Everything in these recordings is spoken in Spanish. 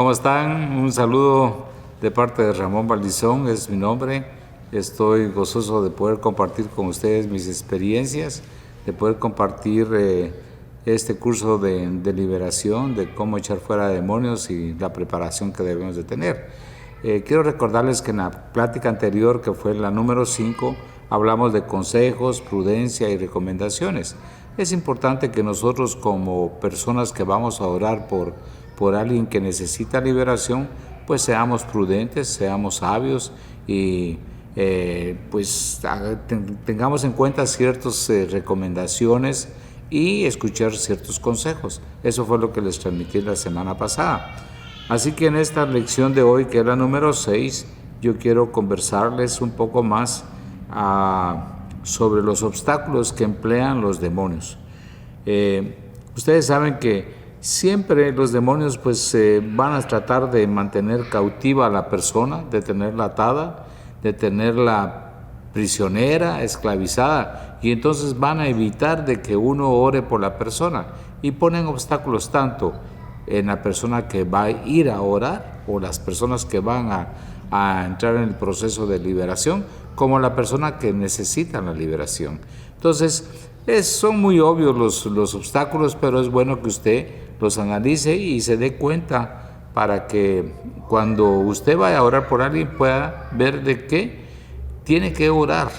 ¿Cómo están? Un saludo de parte de Ramón Valdizón, es mi nombre. Estoy gozoso de poder compartir con ustedes mis experiencias, de poder compartir este curso de liberación, de cómo echar fuera demonios y la preparación que debemos de tener. Quiero recordarles que en la plática anterior, que fue la número 5, hablamos de consejos, prudencia y recomendaciones. Es importante que nosotros, como personas que vamos a orar por alguien que necesita liberación, pues seamos prudentes, seamos sabios y tengamos en cuenta ciertas recomendaciones y escuchar ciertos consejos. Eso fue lo que les transmití la semana pasada. Así que en esta lección de hoy, que es la número 6, yo quiero conversarles un poco más sobre los obstáculos que emplean los demonios. Ustedes saben que siempre los demonios van a tratar de mantener cautiva a la persona, de tenerla atada, de tenerla prisionera, esclavizada, y entonces van a evitar de que uno ore por la persona y ponen obstáculos tanto en la persona que va a ir a orar o las personas que van a entrar en el proceso de liberación, como la persona que necesita la liberación. Entonces, son muy obvios los obstáculos, pero es bueno que usted los analice y se dé cuenta para que cuando usted vaya a orar por alguien pueda ver de qué tiene que orar.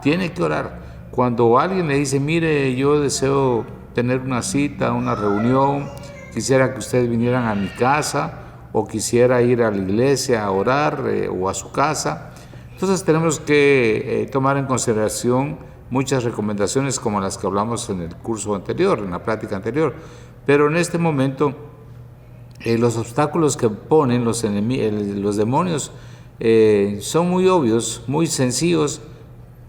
Tiene que orar. Cuando alguien le dice, mire, yo deseo tener una cita, una reunión, quisiera que ustedes vinieran a mi casa o quisiera ir a la iglesia a orar o a su casa. Entonces tenemos que tomar en consideración muchas recomendaciones como las que hablamos en el curso anterior, en la plática anterior. Pero en este momento, los obstáculos que ponen los demonios son muy obvios, muy sencillos,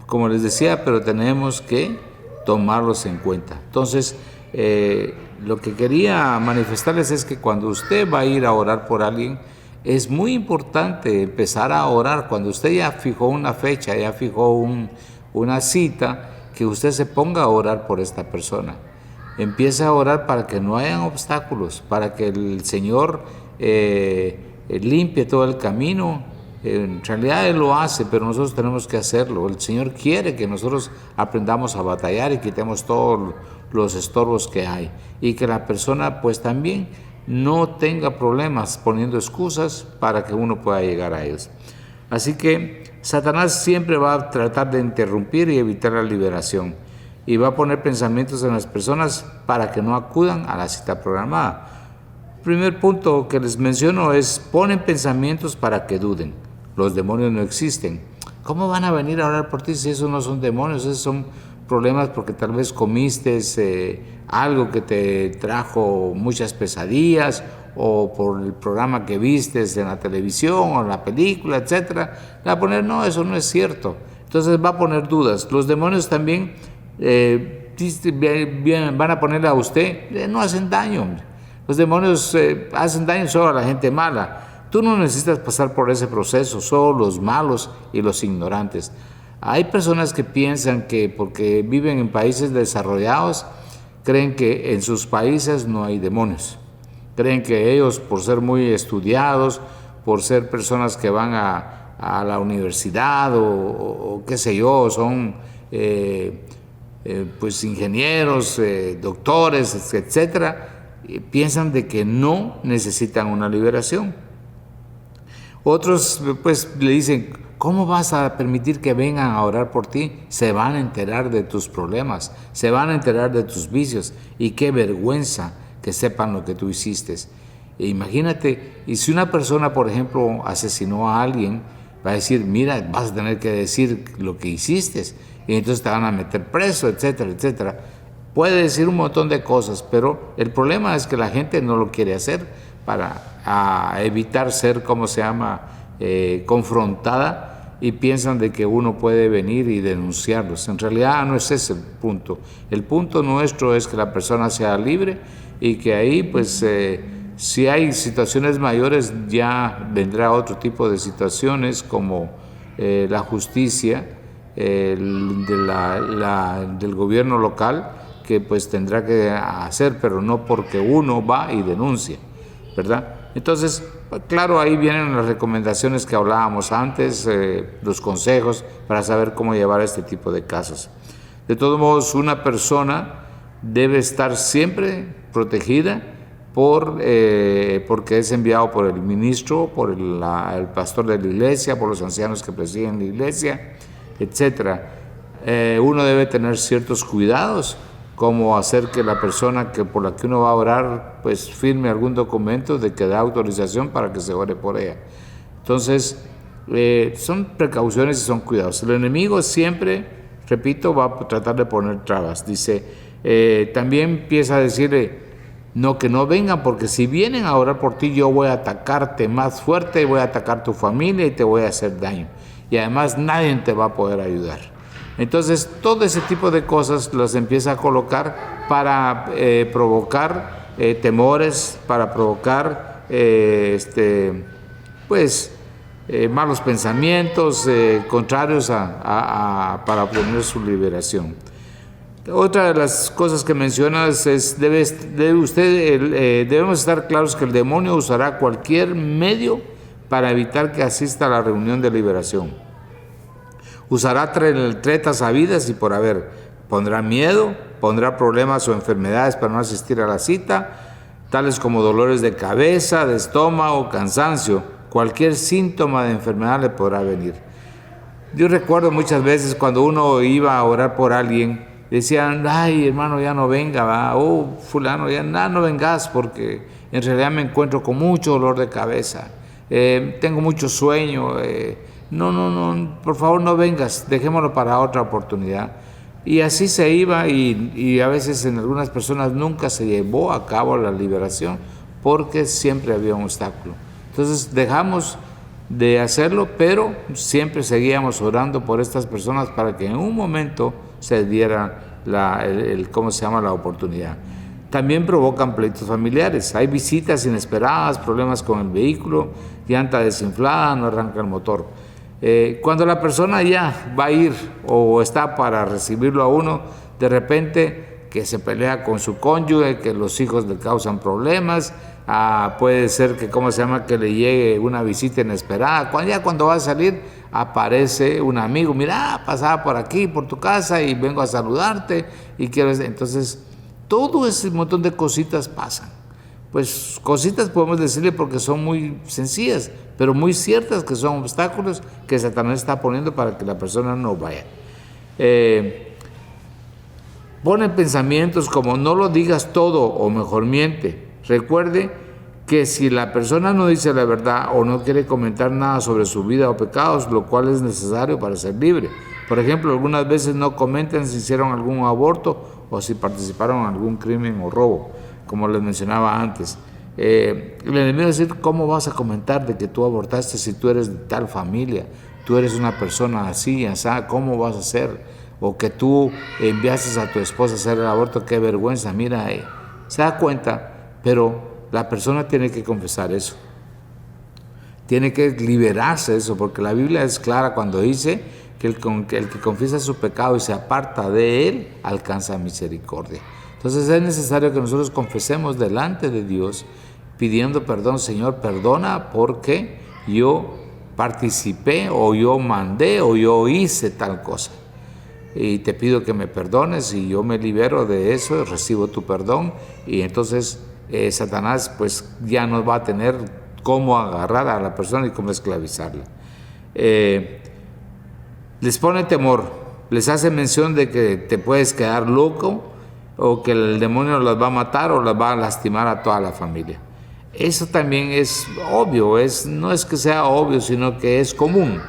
como les decía, pero tenemos que tomarlos en cuenta. Entonces, lo que quería manifestarles es que cuando usted va a ir a orar por alguien, es muy importante empezar a orar. Cuando usted ya fijó una fecha, ya fijó una cita, que usted se ponga a orar por esta persona. Empieza a orar para que no hayan obstáculos, para que el Señor limpie todo el camino. En realidad Él lo hace, pero nosotros tenemos que hacerlo. El Señor quiere que nosotros aprendamos a batallar y quitemos todos los estorbos que hay. Y que la persona pues también no tenga problemas poniendo excusas para que uno pueda llegar a ellos. Así que Satanás siempre va a tratar de interrumpir y evitar la liberación. Y va a poner pensamientos en las personas para que no acudan a la cita programada. El primer punto que les menciono es, ponen pensamientos para que duden. Los demonios no existen. ¿Cómo van a venir a orar por ti si esos no son demonios? Esos son problemas porque tal vez comiste algo que te trajo muchas pesadillas, o por el programa que viste en la televisión o en la película, etc. Va a poner, no, eso no es cierto. Entonces va a poner dudas. Los demonios también van a ponerle a usted, no hacen daño. Los demonios hacen daño solo a la gente mala. Tú no necesitas pasar por ese proceso, solo los malos y los ignorantes. Hay personas que piensan que porque viven en países desarrollados, creen que en sus países no hay demonios. Creen que ellos, por ser muy estudiados, por ser personas que van a la universidad o qué sé yo, son pues ingenieros, doctores, etcétera, piensan de que no necesitan una liberación. Otros pues le dicen, ¿cómo vas a permitir que vengan a orar por ti? Se van a enterar de tus problemas, se van a enterar de tus vicios, y qué vergüenza que sepan lo que tú hiciste. E imagínate, y si una persona, por ejemplo, asesinó a alguien, va a decir, mira, vas a tener que decir lo que hiciste, y entonces te van a meter preso, etcétera, etcétera. Puede decir un montón de cosas, pero el problema es que la gente no lo quiere hacer para evitar ser, confrontada, y piensan de que uno puede venir y denunciarlos. En realidad no es ese el punto. El punto nuestro es que la persona sea libre y que ahí, pues, si hay situaciones mayores, ya vendrá otro tipo de situaciones como la justicia del gobierno local, que pues tendrá que hacer, pero no porque uno va y denuncia, ¿verdad? Entonces, claro, ahí vienen las recomendaciones que hablábamos antes, los consejos para saber cómo llevar este tipo de casos. De todos modos, una persona debe estar siempre protegida porque es enviado por el ministro, por el pastor de la iglesia, por los ancianos que presiden la iglesia, etc. Uno debe tener ciertos cuidados, como hacer que la persona por la que uno va a orar pues firme algún documento de que da autorización para que se ore por ella. Entonces, son precauciones y son cuidados. El enemigo siempre, repito, va a tratar de poner trabas. Dice, también empieza a decirle, que no vengan, porque si vienen a orar por ti, yo voy a atacarte más fuerte, voy a atacar tu familia y te voy a hacer daño. Y además nadie te va a poder ayudar. Entonces, todo ese tipo de cosas las empieza a colocar para provocar temores, para provocar malos pensamientos contrarios para obtener su liberación. Otra de las cosas que mencionas es, debemos estar claros que el demonio usará cualquier medio para evitar que asista a la reunión de liberación. Usará tretas habidas y por haber. Pondrá miedo, pondrá problemas o enfermedades para no asistir a la cita, tales como dolores de cabeza, de estómago, cansancio. Cualquier síntoma de enfermedad le podrá venir. Yo recuerdo muchas veces cuando uno iba a orar por alguien, decían, ay hermano, ya no venga, ¿va? Fulano, ya no vengas porque en realidad me encuentro con mucho dolor de cabeza, tengo mucho sueño, no, por favor no vengas, dejémoslo para otra oportunidad. Y así se iba y a veces en algunas personas nunca se llevó a cabo la liberación porque siempre había un obstáculo. Entonces dejamos de hacerlo, pero siempre seguíamos orando por estas personas para que en un momento se diera la oportunidad. También provocan pleitos familiares. Hay visitas inesperadas, problemas con el vehículo, llanta desinflada, no arranca el motor. Cuando la persona ya va a ir o está para recibirlo a uno, de repente que se pelea con su cónyuge, que los hijos le causan problemas, puede ser que que le llegue una visita inesperada. Cuando va a salir aparece un amigo, mira, pasaba por aquí, por tu casa y vengo a saludarte y entonces todo ese montón de cositas pasan. Pues cositas podemos decirle porque son muy sencillas, pero muy ciertas, que son obstáculos que Satanás está poniendo para que la persona no vaya. Pone pensamientos como no lo digas todo o mejor miente. Recuerde que si la persona no dice la verdad o no quiere comentar nada sobre su vida o pecados, lo cual es necesario para ser libre. Por ejemplo, algunas veces no comentan si hicieron algún aborto o si participaron en algún crimen o robo, como les mencionaba antes. El enemigo es decir, ¿cómo vas a comentar de que tú abortaste si tú eres de tal familia? Tú eres una persona así, ¿cómo vas a hacer? O que tú enviaste a tu esposa a hacer el aborto, qué vergüenza, mira, se da cuenta, pero la persona tiene que confesar eso. Tiene que liberarse de eso, porque la Biblia es clara cuando dice que el que confiesa su pecado y se aparta de él, alcanza misericordia. Entonces es necesario que nosotros confesemos delante de Dios, pidiendo perdón. Señor, perdona porque yo participé o yo mandé o yo hice tal cosa. Y te pido que me perdones y yo me libero de eso, recibo tu perdón y entonces Satanás pues ya no va a tener cómo agarrar a la persona y cómo esclavizarla. Les pone temor, les hace mención de que te puedes quedar loco o que el demonio las va a matar o las va a lastimar a toda la familia. Eso también es obvio, no es que sea obvio, sino que es común.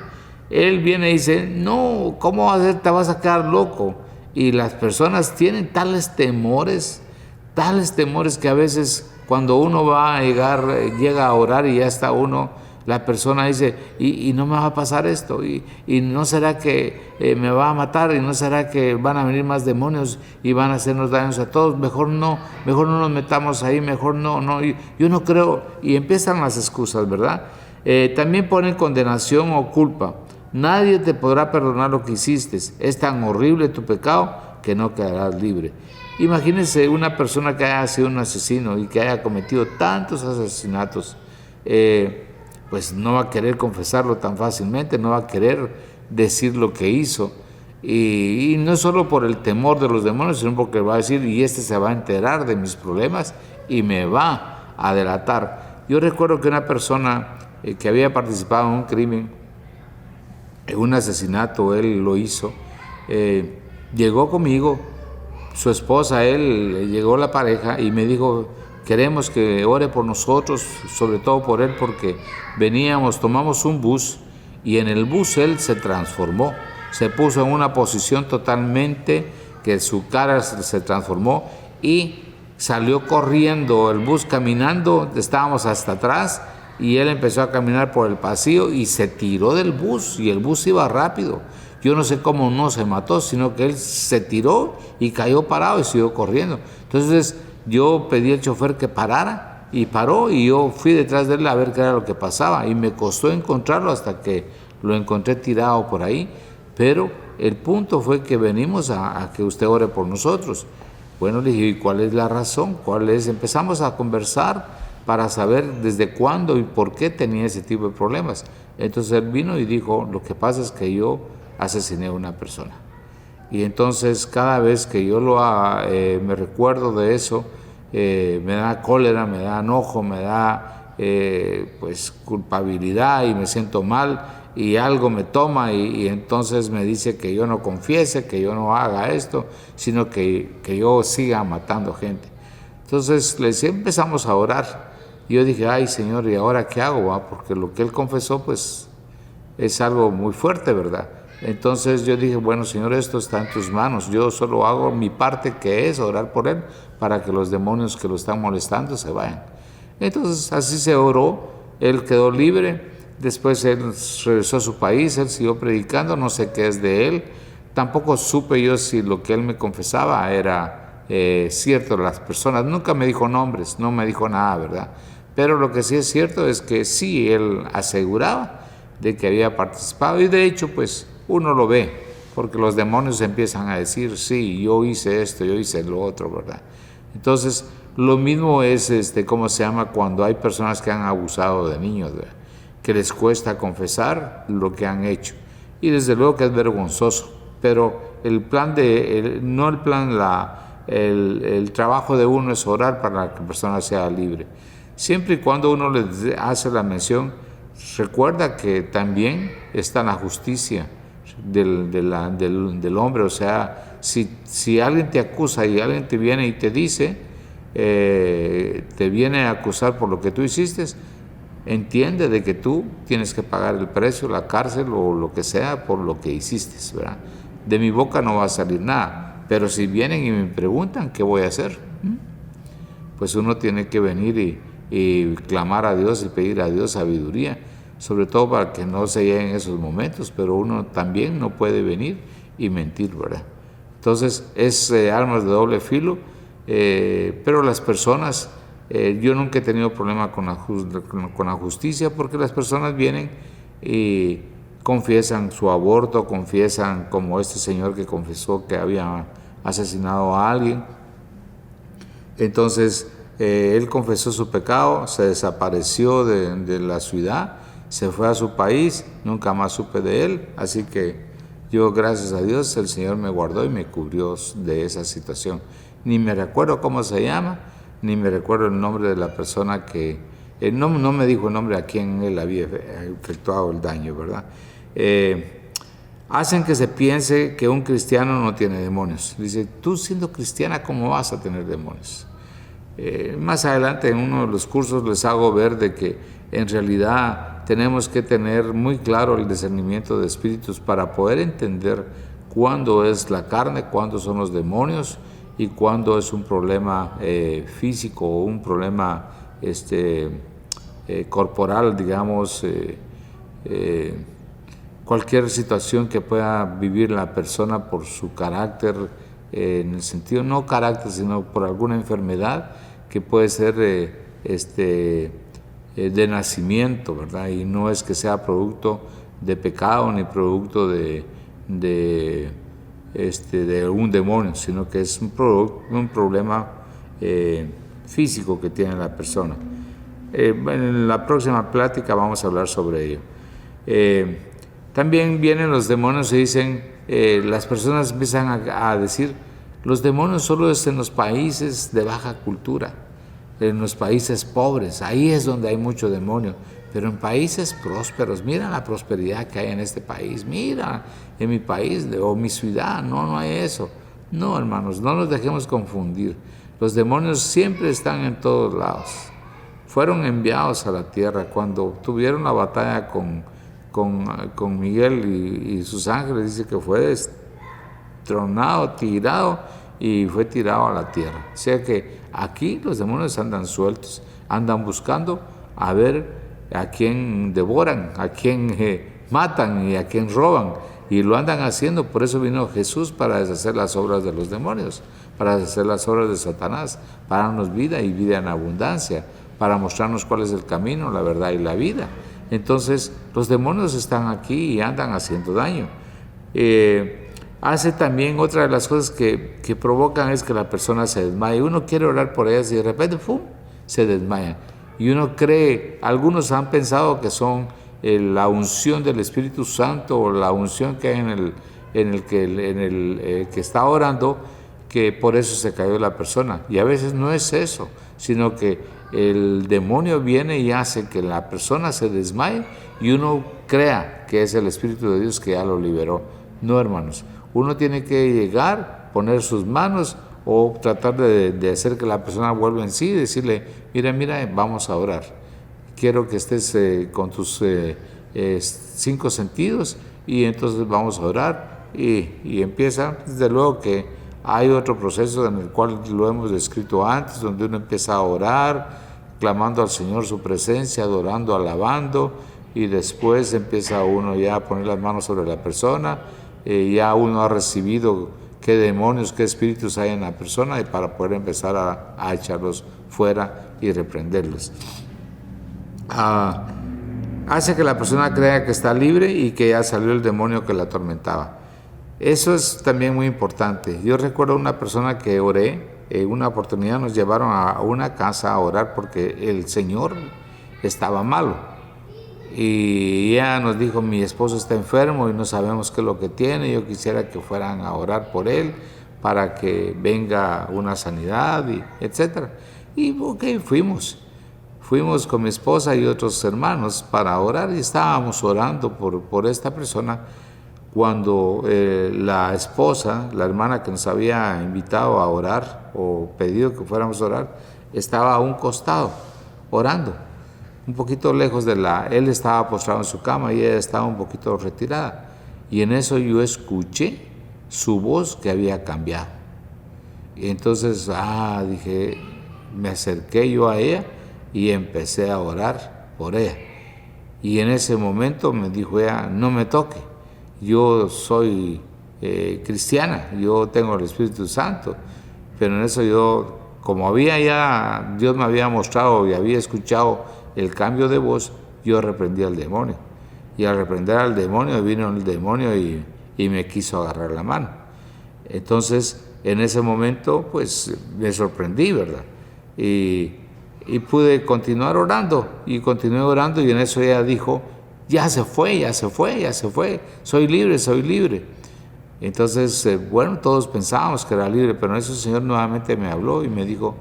Él viene y dice, no, ¿cómo vas a hacer? Te vas a quedar loco. Y las personas tienen tales temores que a veces cuando uno llega a orar y ya está la persona dice, y no me va a pasar esto, y no será que me va a matar, y no será que van a venir más demonios y van a hacernos daños a todos, mejor no nos metamos ahí, mejor no, yo no creo, y empiezan las excusas, ¿verdad? También ponen condenación o culpa. Nadie te podrá perdonar lo que hiciste, es tan horrible tu pecado que no quedarás libre. Imagínense una persona que haya sido un asesino y que haya cometido tantos asesinatos. pues no va a querer confesarlo tan fácilmente, no va a querer decir lo que hizo. Y no solo por el temor de los demonios, sino porque va a decir, y este se va a enterar de mis problemas y me va a delatar. Yo recuerdo que una persona que había participado en un crimen, en un asesinato, él lo hizo, llegó conmigo, su esposa, él, llegó la pareja y me dijo, queremos que ore por nosotros, sobre todo por él, porque tomamos un bus y en el bus él se transformó, se puso en una posición totalmente que su cara se transformó y salió corriendo el bus caminando, estábamos hasta atrás y él empezó a caminar por el pasillo y se tiró del bus y el bus iba rápido. Yo no sé cómo no se mató, sino que él se tiró y cayó parado y siguió corriendo. Entonces yo pedí al chofer que parara y paró y yo fui detrás de él a ver qué era lo que pasaba y me costó encontrarlo hasta que lo encontré tirado por ahí. Pero el punto fue que venimos a que usted ore por nosotros. Bueno, le dije, ¿y cuál es la razón? ¿Cuál es? Empezamos a conversar para saber desde cuándo y por qué tenía ese tipo de problemas. Entonces él vino y dijo, lo que pasa es que yo asesiné a una persona. Y entonces cada vez que yo me recuerdo de eso, me da cólera, me da enojo, me da pues culpabilidad y me siento mal y algo me toma y entonces me dice que yo no confiese, que yo no haga esto, sino que yo siga matando gente. Entonces empezamos a orar. Y yo dije, ay Señor, ¿y ahora qué hago? Porque lo que él confesó pues es algo muy fuerte, ¿verdad? Entonces yo dije, bueno Señor, esto está en tus manos, yo solo hago mi parte, que es orar por él para que los demonios que lo están molestando se vayan. Entonces así se oró, él quedó libre, después él regresó a su país, él siguió predicando, no sé qué es de él, tampoco supe yo si lo que él me confesaba era cierto. Las personas, nunca me dijo nombres, no me dijo nada, ¿verdad? Pero lo que sí es cierto es que sí, él aseguraba de que había participado y de hecho pues uno lo ve, porque los demonios empiezan a decir, sí, yo hice esto, yo hice lo otro, ¿verdad? Entonces, lo mismo es, ¿cómo se llama? Cuando hay personas que han abusado de niños, ¿verdad? Que les cuesta confesar lo que han hecho. Y desde luego que es vergonzoso, pero el trabajo de uno es orar para que la persona sea libre. Siempre y cuando uno les hace la mención, recuerda que también está la justicia del hombre. O sea, si alguien te acusa y alguien te viene y te dice, te viene a acusar por lo que tú hiciste, entiende de que tú tienes que pagar el precio, la cárcel o lo que sea por lo que hiciste, ¿verdad? De mi boca no va a salir nada, pero si vienen y me preguntan qué voy a hacer, pues uno tiene que venir y clamar a Dios y pedir a Dios sabiduría, sobre todo para que no se lleguen esos momentos, pero uno también no puede venir y mentir, ¿verdad? Entonces es armas de doble filo, pero las personas, yo nunca he tenido problema con la justicia, porque las personas vienen y confiesan su aborto, confiesan como este señor que confesó que había asesinado a alguien. Entonces él confesó su pecado, se desapareció de la ciudad, se fue a su país, nunca más supe de él, así que yo, gracias a Dios, el Señor me guardó y me cubrió de esa situación. Ni me recuerdo cómo se llama, ni me recuerdo el nombre de la persona que... no me dijo el nombre a quien él había efectuado el daño, ¿verdad? Hacen que se piense que un cristiano no tiene demonios. Dice, tú siendo cristiana, ¿cómo vas a tener demonios? Más adelante en uno de los cursos les hago ver de que en realidad tenemos que tener muy claro el discernimiento de espíritus para poder entender cuándo es la carne, cuándo son los demonios y cuándo es un problema físico o un problema corporal, digamos, cualquier situación que pueda vivir la persona por su carácter, en el sentido, no carácter, sino por alguna enfermedad que puede ser de nacimiento, ¿verdad? Y no es que sea producto de pecado ni producto de un demonio, sino que es un problema físico que tiene la persona. En la próxima plática vamos a hablar sobre ello. También vienen los demonios y dicen, las personas empiezan a decir, los demonios solo es en los países de baja cultura, en los países pobres, ahí es donde hay mucho demonio. Pero en países prósperos, mira la prosperidad que hay en este país, mira en mi país o mi ciudad, no hay eso. No, hermanos, no nos dejemos confundir. Los demonios siempre están en todos lados. Fueron enviados a la tierra cuando tuvieron la batalla con Miguel y sus ángeles. Dice que fue tronado, tirado y fue tirado a la tierra. O sea que aquí los demonios andan sueltos, andan buscando a ver a quién devoran, a quién matan y a quién roban. Y lo andan haciendo, por eso vino Jesús para deshacer las obras de los demonios, para deshacer las obras de Satanás, para darnos vida y vida en abundancia, para mostrarnos cuál es el camino, la verdad y la vida. Entonces, los demonios están aquí y andan haciendo daño. Hace también otra de las cosas que provocan es que la persona se desmaye. Uno quiere orar por ellas y de repente, ¡pum!, se desmaya. Y uno cree, algunos han pensado que son la unción del Espíritu Santo o la unción que hay en el que está orando, que por eso se cayó la persona. Y a veces no es eso, sino que el demonio viene y hace que la persona se desmaye y uno crea que es el Espíritu de Dios que ya lo liberó. No, hermanos, uno tiene que llegar, poner sus manos o tratar de hacer que la persona vuelva en sí y decirle, mira, vamos a orar. Quiero que estés con tus 5 sentidos y entonces vamos a orar y empieza. Desde luego que hay otro proceso en el cual lo hemos descrito antes, donde uno empieza a orar, clamando al Señor su presencia, adorando, alabando, y después empieza uno ya a poner las manos sobre la persona, ya uno ha recibido qué demonios, qué espíritus hay en la persona y para poder empezar a echarlos fuera y reprenderlos. Hace que la persona crea que está libre y que ya salió el demonio que la atormentaba. Eso es también muy importante. Yo recuerdo una persona que oré, una oportunidad nos llevaron a una casa a orar porque el señor estaba malo. Y ella nos dijo, mi esposo está enfermo y no sabemos qué es lo que tiene, yo quisiera que fueran a orar por él para que venga una sanidad, y etcétera. Y ok, fuimos con mi esposa y otros hermanos para orar y estábamos orando por esta persona cuando la esposa, la hermana que nos había invitado a orar o pedido que fuéramos a orar, estaba a un costado orando. Un poquito lejos él estaba postrado en su cama y ella estaba un poquito retirada. Y en eso yo escuché su voz que había cambiado. Y entonces, dije, me acerqué yo a ella y empecé a orar por ella. Y en ese momento me dijo ella, no me toque, yo soy cristiana, yo tengo el Espíritu Santo. Pero en eso yo, como Dios me había mostrado y había escuchado el cambio de voz, yo reprendí al demonio. Y al reprender al demonio, vino el demonio y me quiso agarrar la mano. Entonces, en ese momento, pues me sorprendí, ¿verdad? Y pude continuar orando. Y continué orando y en eso ella dijo, ya se fue, soy libre. Entonces, bueno, todos pensábamos que era libre, pero en eso el Señor nuevamente me habló y me dijo,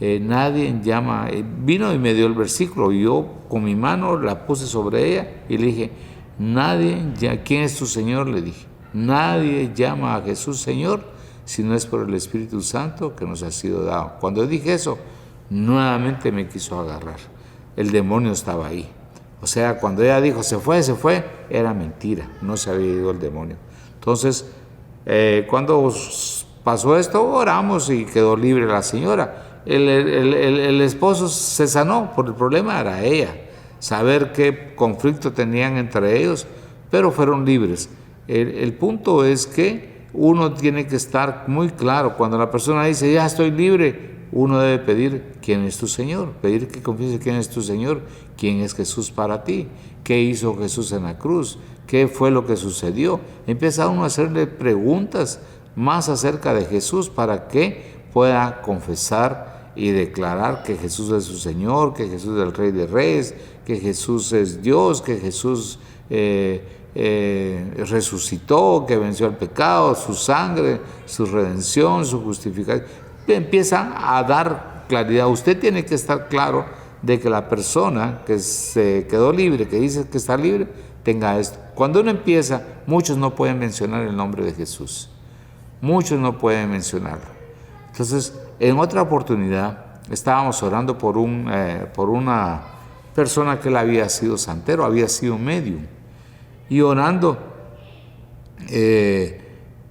nadie llama, vino y me dio el versículo, y yo con mi mano la puse sobre ella y le dije, ¿quién es tu Señor? Le dije, nadie llama a Jesús Señor si no es por el Espíritu Santo que nos ha sido dado. Cuando dije eso, nuevamente me quiso agarrar. El demonio estaba ahí. O sea, cuando ella dijo, se fue, era mentira, no se había ido el demonio. Entonces, cuando pasó esto, oramos y quedó libre la señora. El esposo se sanó, por el problema era ella, saber qué conflicto tenían entre ellos, pero fueron libres. El punto es que uno tiene que estar muy claro, cuando la persona dice, ya estoy libre, uno debe pedir, ¿quién es tu Señor? Pedir que confiese quién es tu Señor, quién es Jesús para ti, qué hizo Jesús en la cruz, qué fue lo que sucedió. Empieza uno a hacerle preguntas más acerca de Jesús para que pueda confesar y declarar que Jesús es su Señor, que Jesús es el Rey de Reyes, que Jesús es Dios, que Jesús resucitó, que venció el pecado, su sangre, su redención, su justificación. Empiezan a dar claridad. Usted tiene que estar claro de que la persona que se quedó libre, que dice que está libre, tenga esto. Cuando uno empieza, muchos no pueden mencionar el nombre de Jesús. Muchos no pueden mencionarlo. Entonces, en otra oportunidad, estábamos orando por una persona que él había sido santero, había sido medium. Y orando,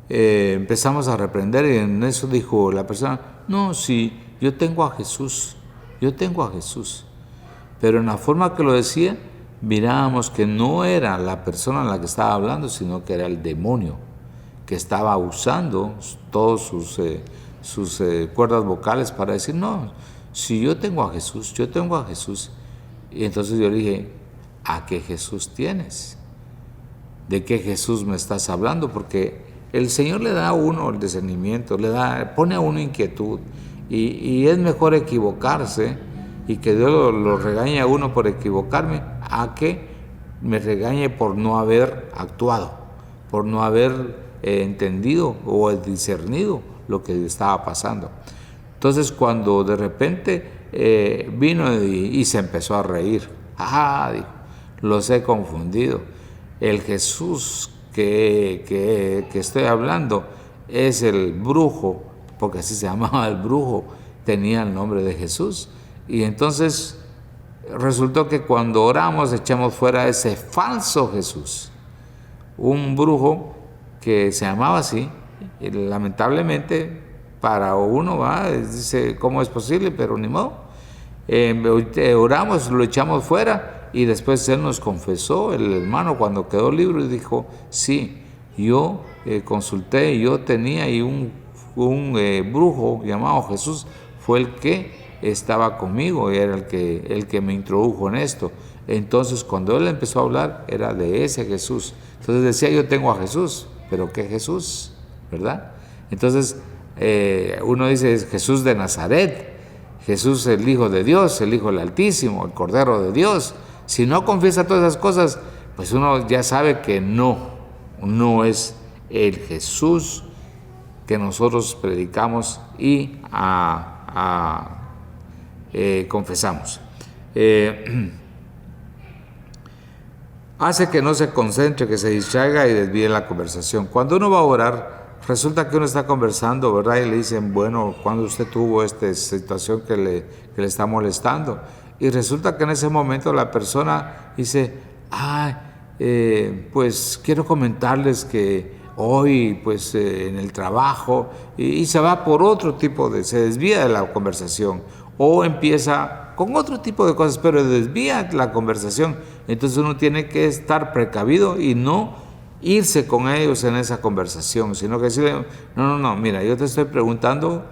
empezamos a reprender, y en eso dijo la persona: no, sí, yo tengo a Jesús. Pero en la forma que lo decía, mirábamos que no era la persona en la que estaba hablando, sino que era el demonio, que estaba usando todos sus cuerdas vocales para decir: no, si yo tengo a Jesús. Y entonces yo le dije: ¿a qué Jesús tienes? ¿De qué Jesús me estás hablando? Porque el Señor le da a uno el discernimiento, pone a uno inquietud, y es mejor equivocarse y que Dios lo regañe a uno por equivocarme, a que me regañe por no haber actuado, por no haber entendido o discernido lo que estaba pasando. Entonces, cuando de repente vino y se empezó a reír: dijo, los he confundido. El Jesús que estoy hablando es el brujo, porque así se llamaba el brujo, tenía el nombre de Jesús. Y entonces resultó que cuando oramos echamos fuera ese falso Jesús, un brujo que se llamaba así, y lamentablemente para uno dice: ¿cómo es posible? Pero ni modo. Oramos, lo echamos fuera, y después él nos confesó, el hermano, cuando quedó libre, y dijo: sí, yo consulté, yo tenía ahí un brujo llamado Jesús, fue el que estaba conmigo, y era el que me introdujo en esto. Entonces, cuando él empezó a hablar, era de ese Jesús. Entonces decía: yo tengo a Jesús. ¿Pero qué Jesús? ¿Verdad? Entonces, uno dice: es Jesús de Nazaret, Jesús el Hijo de Dios, el Hijo del Altísimo, el Cordero de Dios. Si no confiesa todas esas cosas, pues uno ya sabe que no es el Jesús que nosotros predicamos y confesamos. Hace que no se concentre, que se distraiga y desvíe la conversación. Cuando uno va a orar, resulta que uno está conversando, ¿verdad? Y le dicen: bueno, ¿cuándo usted tuvo esta situación que le está molestando? Y resulta que en ese momento la persona dice: pues quiero comentarles que hoy, pues en el trabajo, y se va por otro tipo se desvía de la conversación, o empieza con otro tipo de cosas, pero desvía la conversación. Entonces uno tiene que estar precavido y no irse con ellos en esa conversación, sino que decirle: no, mira, yo te estoy preguntando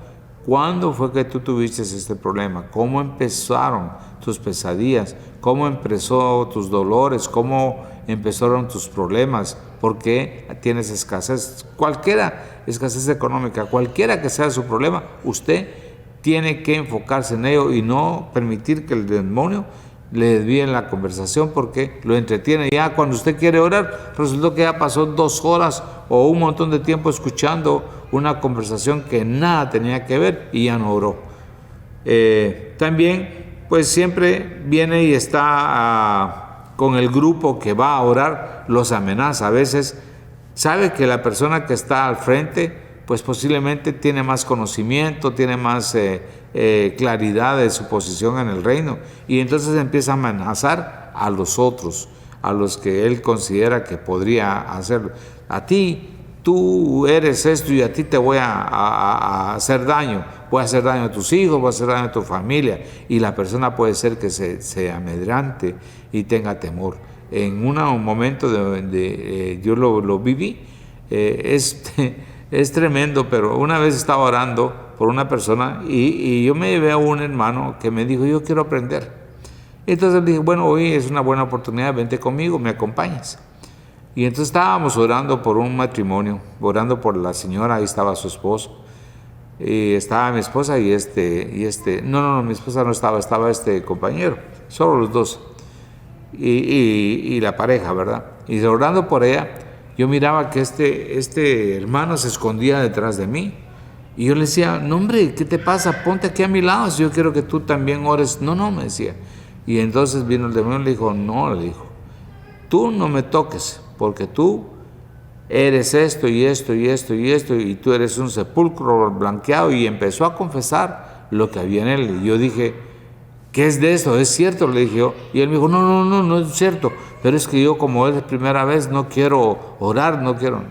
cuándo fue que tú tuviste este problema, cómo empezaron tus pesadillas, cómo empezó tus dolores, cómo empezaron tus problemas, por qué tienes escasez, escasez económica, cualquiera que sea su problema, usted tiene que enfocarse en ello y no permitir que el demonio le desvíe la conversación, porque lo entretiene. Ya cuando usted quiere orar, resultó que ya pasó 2 horas o un montón de tiempo escuchando una conversación que nada tenía que ver, y ya no oró. También, pues siempre viene y está con el grupo que va a orar, los amenaza. A veces sabe que la persona que está al frente, pues posiblemente tiene más conocimiento, tiene más claridad de su posición en el reino, y entonces empieza a amenazar a los otros, a los que él considera que podría hacerlo. A ti, tú eres esto, y a ti te voy a hacer daño, voy a hacer daño a tus hijos, voy a hacer daño a tu familia, y la persona puede ser que se amedrante y tenga temor. En un momento donde yo lo viví, es tremendo, pero una vez estaba orando por una persona y yo me llevé a un hermano que me dijo: yo quiero aprender. Entonces le dije: bueno, hoy es una buena oportunidad, vente conmigo, me acompañas. Y entonces estábamos orando por un matrimonio, orando por la señora, ahí estaba su esposo. y estaba mi esposa y no, mi esposa no estaba este compañero, solo los dos, y la pareja, ¿verdad? Y orando por ella, yo miraba que este hermano se escondía detrás de mí, y yo le decía, no hombre, ¿qué te pasa? Ponte aquí a mi lado, si yo quiero que tú también ores. No, me decía. Y entonces vino el demonio y le dijo, no, le dijo, tú no me toques, porque tú eres esto y esto y esto y esto, y tú eres un sepulcro blanqueado. Y empezó a confesar lo que había en él. Y yo dije, ¿qué es de esto? ¿Es cierto? Le dije yo. Y él me dijo, no es cierto, pero es que yo, como es la primera vez, no quiero orar, no quiero.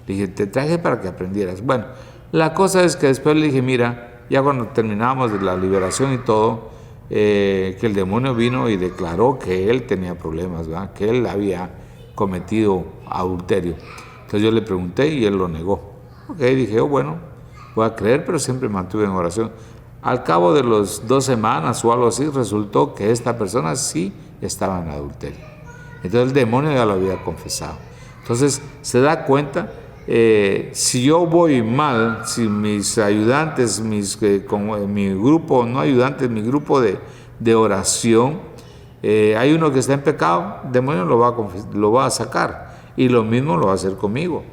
Le dije, te traje para que aprendieras. Bueno, la cosa es que después le dije, mira, ya cuando terminamos de la liberación y todo, que el demonio vino y declaró que él tenía problemas, ¿verdad? Que él había cometido adulterio. Entonces yo le pregunté y él lo negó. Ok, dije, bueno, voy a creer, pero siempre mantuve en oración. Al cabo de las 2 semanas o algo así, resultó que esta persona sí estaba en adulterio. Entonces el demonio ya lo había confesado. Entonces se da cuenta, si yo voy mal, si mis ayudantes, mi grupo, no ayudantes, mi grupo de oración, hay uno que está en pecado, el demonio lo va a sacar. Y lo mismo lo va a hacer conmigo.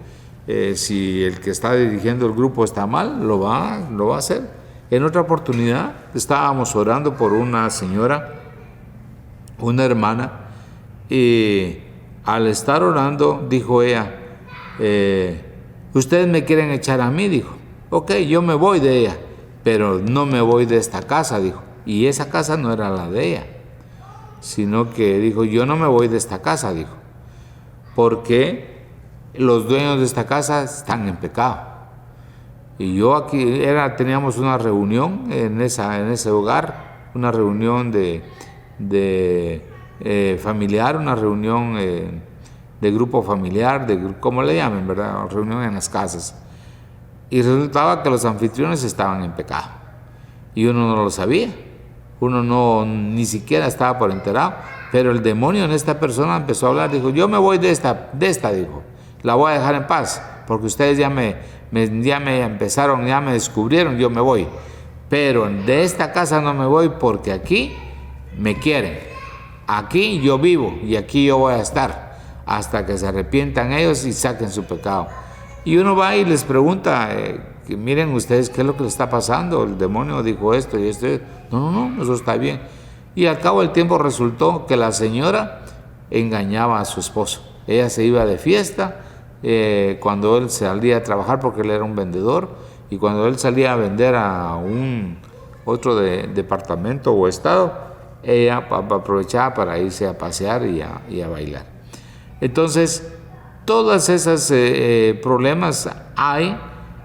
Si el que está dirigiendo el grupo está mal, lo va a hacer. En otra oportunidad estábamos orando por una señora, una hermana, y al estar orando dijo ella, ustedes me quieren echar a mí, dijo. Ok, yo me voy de ella, pero no me voy de esta casa, dijo. Y esa casa no era la de ella, sino que dijo, yo no me voy de esta casa, dijo, porque los dueños de esta casa están en pecado. Y yo aquí teníamos una reunión en ese hogar, una reunión de familiar, una reunión de grupo familiar, como le llamen, ¿verdad? Reunión en las casas. Y resultaba que los anfitriones estaban en pecado. Y uno no lo sabía, uno ni siquiera estaba por enterado. Pero el demonio en esta persona empezó a hablar, dijo, yo me voy de esta, dijo, la voy a dejar en paz, porque ustedes ya me empezaron, ya me descubrieron, yo me voy. Pero de esta casa no me voy porque aquí me quieren. Aquí yo vivo y aquí yo voy a estar hasta que se arrepientan ellos y saquen su pecado. Y uno va y les pregunta, que miren ustedes qué es lo que les está pasando, el demonio dijo esto y esto. No, eso está bien. Y al cabo del tiempo resultó que la señora engañaba a su esposo. Ella se iba de fiesta cuando él salía a trabajar, porque él era un vendedor, y cuando él salía a vender a otro departamento o estado, ella aprovechaba para irse a pasear y a bailar. Entonces, todas esas problemas hay,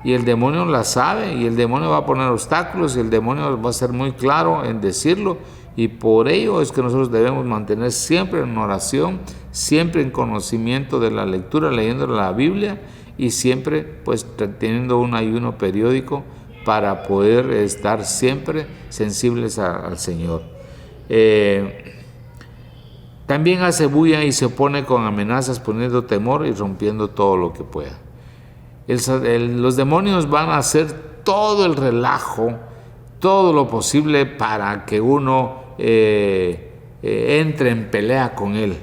y el demonio las sabe, y el demonio va a poner obstáculos, y el demonio va a ser muy claro en decirlo. Y por ello es que nosotros debemos mantener siempre en oración, siempre en conocimiento de la lectura, leyendo la Biblia, y siempre pues teniendo un ayuno periódico para poder estar siempre sensibles al Señor. También hace bulla y se opone con amenazas, poniendo temor y rompiendo todo lo que pueda. Los demonios van a hacer todo el relajo, todo lo posible para que uno entre en pelea con él,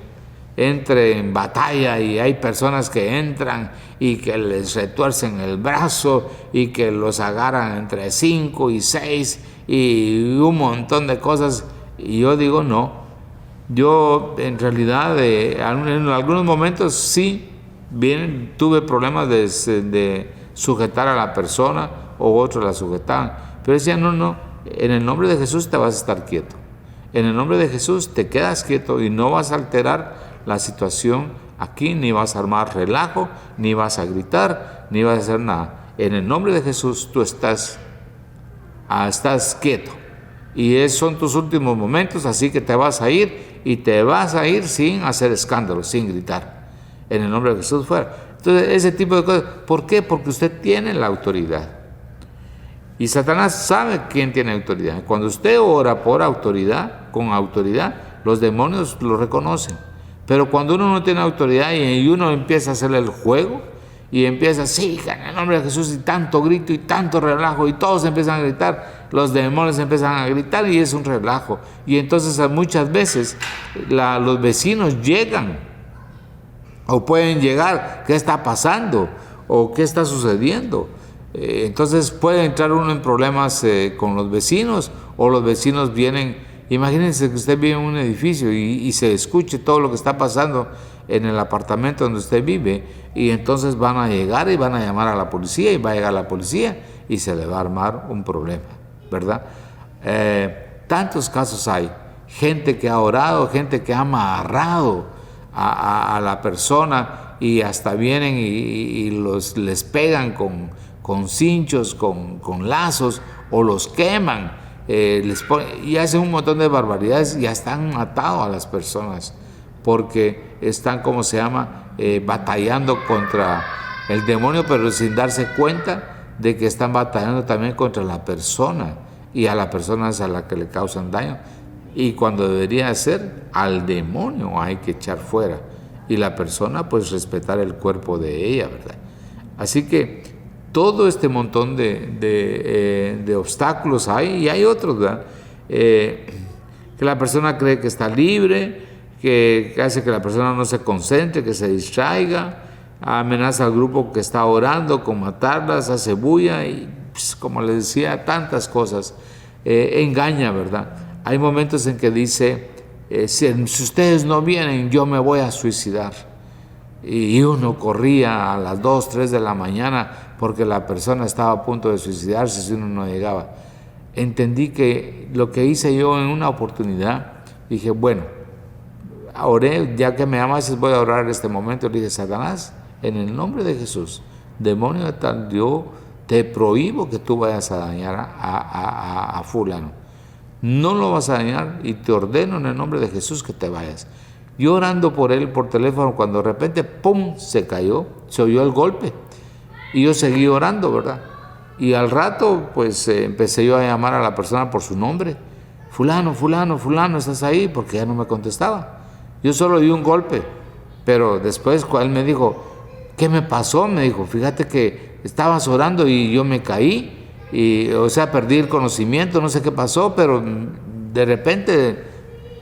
entre en batalla, y hay personas que entran y que les retuercen el brazo y que los agarran entre 5 y 6 y un montón de cosas. Y yo digo no, yo en realidad en algunos momentos sí tuve problemas de sujetar a la persona, o otros la sujetaban, pero decía no, en el nombre de Jesús te vas a estar quieto. En el nombre de Jesús te quedas quieto y no vas a alterar la situación aquí, ni vas a armar relajo, ni vas a gritar, ni vas a hacer nada. En el nombre de Jesús tú estás quieto. Y esos son tus últimos momentos, así que te vas a ir, y te vas a ir sin hacer escándalo, sin gritar. En el nombre de Jesús fuera. Entonces, ese tipo de cosas. ¿Por qué? Porque usted tiene la autoridad. Y Satanás sabe quién tiene autoridad. Cuando usted ora por autoridad, con autoridad, los demonios lo reconocen. Pero cuando uno no tiene autoridad y uno empieza a hacerle el juego, y empieza, sí, en el nombre de Jesús, y tanto grito y tanto relajo, y todos empiezan a gritar, los demonios empiezan a gritar y es un relajo. Y entonces muchas veces los vecinos llegan o pueden llegar, ¿qué está pasando? ¿O qué está sucediendo? Entonces puede entrar uno en problemas con los vecinos, o los vecinos vienen. Imagínense que usted vive en un edificio y se escuche todo lo que está pasando en el apartamento donde usted vive, y entonces van a llegar y van a llamar a la policía, y va a llegar la policía y se le va a armar un problema, ¿verdad? Tantos casos hay, gente que ha orado, gente que ha amarrado a la persona, y hasta vienen y les pegan con cinchos, con lazos, o los queman, y hacen un montón de barbaridades, y ya están matando a las personas porque están, ¿cómo se llama?, batallando contra el demonio, pero sin darse cuenta de que están batallando también contra la persona, y a la persona es a la que le causan daño, y cuando debería ser al demonio hay que echar fuera, y la persona pues respetar el cuerpo de ella, ¿verdad? Así que todo este montón de obstáculos hay, y hay otros, ¿verdad? Que la persona cree que está libre, que hace que la persona no se concentre, que se distraiga, amenaza al grupo que está orando con matarlas, hace bulla y, pues, como les decía, tantas cosas. Engaña, ¿verdad? Hay momentos en que dice, si ustedes no vienen, yo me voy a suicidar. Y uno corría a las 2, 3 de la mañana porque la persona estaba a punto de suicidarse si uno no llegaba. Entendí que lo que hice yo en una oportunidad, dije, bueno, oré, ya que me amas, voy a orar en este momento. Le dije, Satanás, en el nombre de Jesús, demonio de tal, yo te prohíbo que tú vayas a dañar a fulano. No lo vas a dañar, y te ordeno en el nombre de Jesús que te vayas. Yo orando por él por teléfono, cuando de repente, ¡pum!, se cayó, se oyó el golpe. Y yo seguí orando, ¿verdad? Y al rato, pues empecé yo a llamar a la persona por su nombre. Fulano, fulano, fulano, ¿estás ahí? Porque ya no me contestaba. Yo solo di un golpe, pero después él me dijo, ¿qué me pasó? Me dijo, fíjate que estabas orando y yo me caí, y, o sea, perdí el conocimiento, no sé qué pasó, pero de repente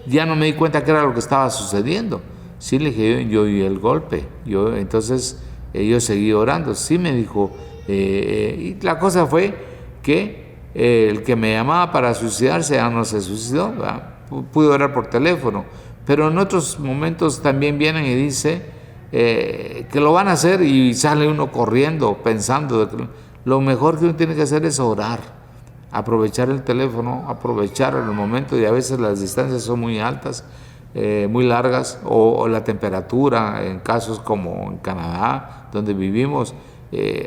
ya no me di cuenta qué era lo que estaba sucediendo. Sí, le dije, yo oí el golpe. Entonces yo seguí orando. Sí, me dijo, y la cosa fue que el que me llamaba para suicidarse ya no se suicidó, ¿verdad? Pude orar por teléfono, pero en otros momentos también vienen y dice que lo van a hacer, y sale uno corriendo pensando de que lo mejor que uno tiene que hacer es orar, aprovechar el teléfono, aprovechar el momento, y a veces las distancias son muy altas, muy largas, o la temperatura, en casos como en Canadá, donde vivimos,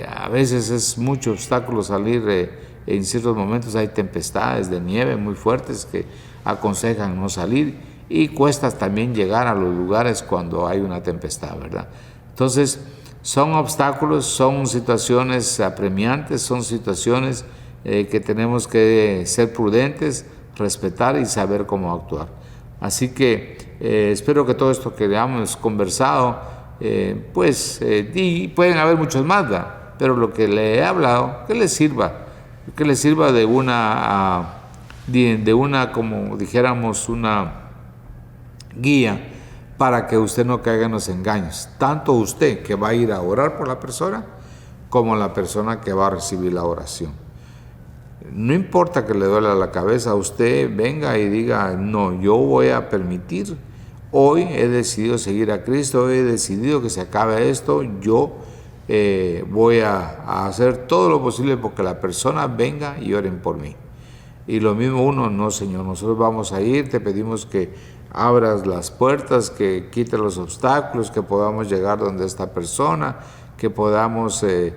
a veces es mucho obstáculo salir, en ciertos momentos hay tempestades de nieve muy fuertes que aconsejan no salir, y cuesta también llegar a los lugares cuando hay una tempestad, ¿verdad? Entonces, son obstáculos, son situaciones apremiantes, son situaciones que tenemos que ser prudentes, respetar y saber cómo actuar. Así que espero que todo esto que hemos conversado, y pueden haber muchos más, ¿verdad? Pero lo que le he hablado, que les sirva de una, como dijéramos, una guía para que usted no caiga en los engaños, tanto usted que va a ir a orar por la persona, como la persona que va a recibir la oración. No importa que le duela la cabeza, usted venga y diga, no, yo voy a permitir, hoy he decidido seguir a Cristo, hoy he decidido que se acabe esto, yo voy a hacer todo lo posible porque la persona venga y oren por mí. Y lo mismo uno, no, Señor, nosotros vamos a ir, te pedimos que abras las puertas, que quites los obstáculos, que podamos llegar donde esta persona, que podamos ser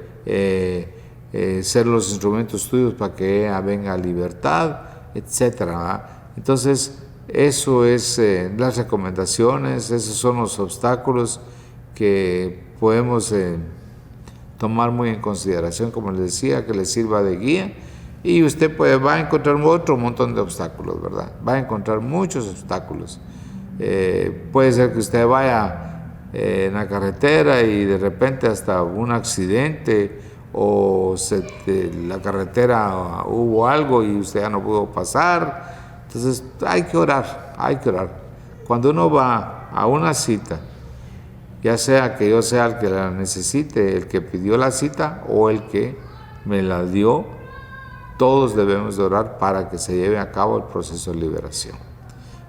los instrumentos tuyos para que ella venga a libertad, etcétera, ¿verdad? Entonces, eso es las recomendaciones, esos son los obstáculos que podemos tomar muy en consideración, como les decía, que les sirva de guía. Y usted va a encontrar otro montón de obstáculos, ¿verdad? Va a encontrar muchos obstáculos. Puede ser que usted vaya en la carretera y de repente hasta un accidente o la carretera hubo algo y usted ya no pudo pasar. Entonces hay que orar, hay que orar. Cuando uno va a una cita, ya sea que yo sea el que la necesite, el que pidió la cita o el que me la dio, todos debemos de orar para que se lleve a cabo el proceso de liberación.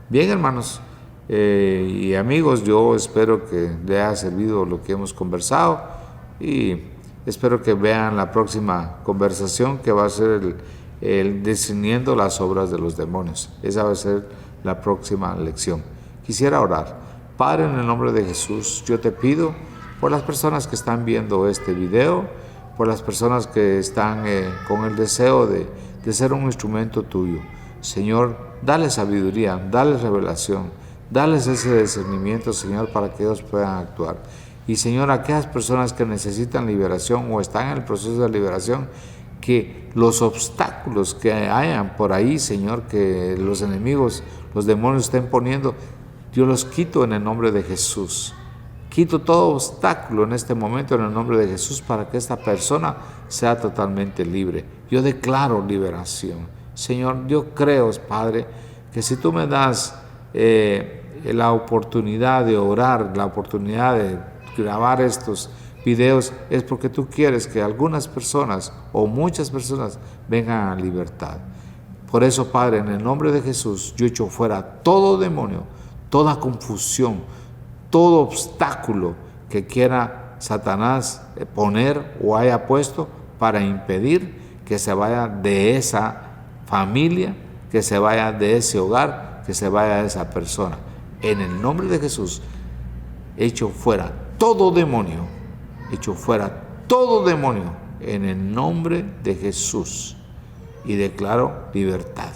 Bien, hermanos y amigos, yo espero que les haya servido lo que hemos conversado y espero que vean la próxima conversación, que va a ser el discerniendo las obras de los demonios. Esa va a ser la próxima lección. Quisiera orar. Padre, en el nombre de Jesús, yo te pido por las personas que están viendo este video, por las personas que están con el deseo de ser un instrumento tuyo. Señor, dale sabiduría, dale revelación, dales ese discernimiento, Señor, para que ellos puedan actuar. Y, Señor, aquellas personas que necesitan liberación o están en el proceso de liberación, que los obstáculos que hayan por ahí, Señor, que los enemigos, los demonios estén poniendo, yo los quito en el nombre de Jesús. Quito todo obstáculo en este momento en el nombre de Jesús para que esta persona sea totalmente libre. Yo declaro liberación. Señor, yo creo, Padre, que si tú me das la oportunidad de orar, la oportunidad de grabar estos videos, es porque tú quieres que algunas personas o muchas personas vengan a libertad. Por eso, Padre, en el nombre de Jesús, yo echo fuera todo demonio, toda confusión, todo obstáculo que quiera Satanás poner o haya puesto para impedir que se vaya de esa familia, que se vaya de ese hogar, que se vaya de esa persona. En el nombre de Jesús, echo fuera todo demonio, echo fuera todo demonio en el nombre de Jesús y declaro libertad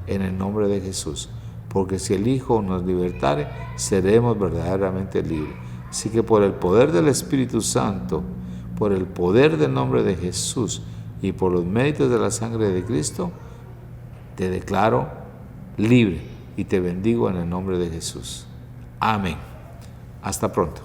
en el nombre de Jesús. Porque si el Hijo nos libertare, seremos verdaderamente libres. Así que por el poder del Espíritu Santo, por el poder del nombre de Jesús y por los méritos de la sangre de Cristo, te declaro libre y te bendigo en el nombre de Jesús. Amén. Hasta pronto.